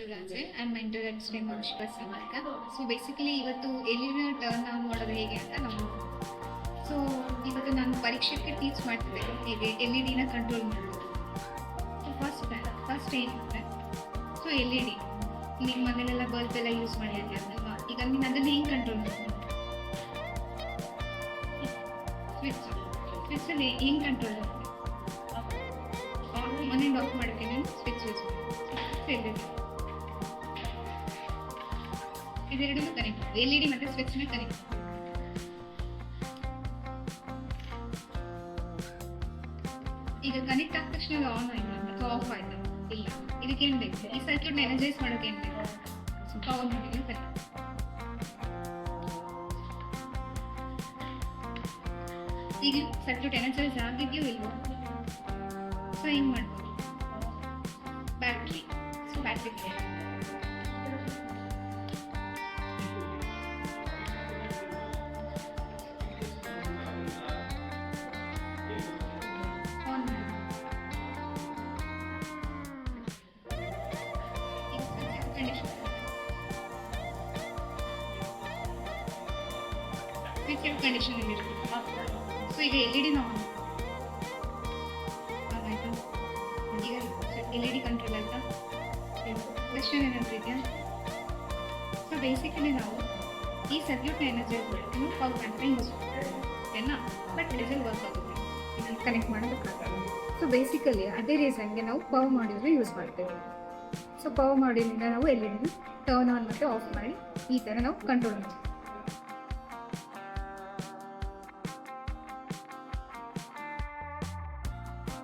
ಮಂಜುರಾಜೆ. I am mentor at Shri Manushka Samartha. So basically ಇವತ್ತು ಎಲ್ಲಿನ turn on ಮಾಡೋದು ಹೇಗೆ ಅಂತ ನಾವು ಸೊ ಇವತ್ತು ನಾನು ಪರೀಕ್ಷೆಗೆ ಟೀಚ್ ಮಾಡ್ತಿದ್ದೆ ಹೇಗೆ ಎಲ್ ಇ ಡಿನ ಕಂಟ್ರೋಲ್ ಮಾಡೋದು. ಸೊ ಫಸ್ಟ್ ಏನಿದೆ ಸೊ ಎಲ್ ಇ ಡಿ ಈಗ ಮನೇಲೆಲ್ಲ ಬಲ್ಬ್ ಎಲ್ಲ ಯೂಸ್ ಮಾಡಿದ್ರಲ್ವಾ, ಈಗ ನೀನು ಅದನ್ನು ಹೆಂಗೆ ಕಂಟ್ರೋಲ್ ಮಾಡ್ತೀನಿ? ಸ್ವಿಚ್ಚಲ್ಲಿ ಹೆಂಗೆ ಕಂಟ್ರೋಲ್ ಮಾಡ್ತೀನಿ? ಮನೆ ಆಫ್ ಮಾಡೋಕ್ಕೆ ನಾನು ಸ್ವಿಚ್ ಯೂಸ್ ಮಾಡ್ತೀನಿ. ಇದೆರಡೂ ಕನೆಕ್ಟ್, ಎಲ್ ಇ ಡಿ ಮತ್ತು ಸ್ವಿಚ್ನ ಕನೆಕ್ಟ್. ಈಗ ಕನೆಕ್ಟ್ ಆದ ತಕ್ಷಣ ಆನ್ ಆಯ್ತು ಅಥವಾ ಆಫ್ ಆಯ್ತು ಇಲ್ಲ, ಇದಕ್ಕೇನು ಬೇಕು? ಈ ಸರ್ಕ್ಯೂಟ್ನ ಎನರ್ಜೈಸ್ ಮಾಡೋಕೆ ಏನು ಬೇಕು? ಪವರ್ ಮಾಡಿದ್ರೆ ಕರೆಕ್ಟ್. ಈಗ ಸರ್ಕ್ಯೂಟ್ ಎನರ್ಜೈಸ್ ಆಗಿದೆಯೋ ಇಲ್ವೋ? ಸೊ ಹಿಂಗೆ ಮಾಡ್ಬೋದು. ಬ್ಯಾಟ್ರಿ, ಸೊ ಬ್ಯಾಟ್ರಿ ಆನ್ ಮಾಡಿ. ಈಗ ಕಂಡೀಷನ್ ಸ್ವಿಚ್ ಕಂಡೀಷನ್ ಇರುತ್ತೆ. ಸೊ ಈಗ ಎಲ್ ಇ ಡಿ ನಾವು ಆಯ್ತಾ? ಈಗ ಎಲ್ ಇ ಡಿ ಕಂಟ್ರೋಲ್ ಆಯ್ತಾ? ಕ್ವೆಶ್ಚನ್ ಏನಾದರೂ ಇದೆಯಾ? ಸೊ ಬೇಸಿಕಲಿ ನಾವು ಈ ಸರ್ಕ್ಯೂಟ್ನ ಎನರ್ಜೈಸ್ ಮಾಡ್ತೀವಿ, ಪವರ್ ಬ್ಯಾಂಕ್ನ ಯೂಸ್ ಮಾಡ್ತೀವಿ ಓಕೆನಾ. ಬಟ್ ಡೀಸೆಲ್ ವರ್ಕ್ ಆಗುತ್ತೆ ಇದನ್ನು ಕನೆಕ್ಟ್ ಮಾಡೋದಕ್ಕಾಗಲ್ಲ. ಸೊ ಬೇಸಿಕಲಿ ಅದೇ ರೀಸನ್ಗೆ ನಾವು ಪವರ್ ಮಾಡ್ಯೂಲ್ನ ಯೂಸ್ ಮಾಡ್ತೇವೆ. ಸೊ ಪವರ್ ಮಾಡ್ಯೂಲಿಂದ ನಾವು ಎಲ್ ಇ ಡಿನ ಟರ್ನ್ ಆನ್ ಮತ್ತು ಆಫ್ ಮಾಡಿ ಈ ಥರ ನಾವು ಕಂಟ್ರೋಲ್ ಮಾಡ್ತೀವಿ.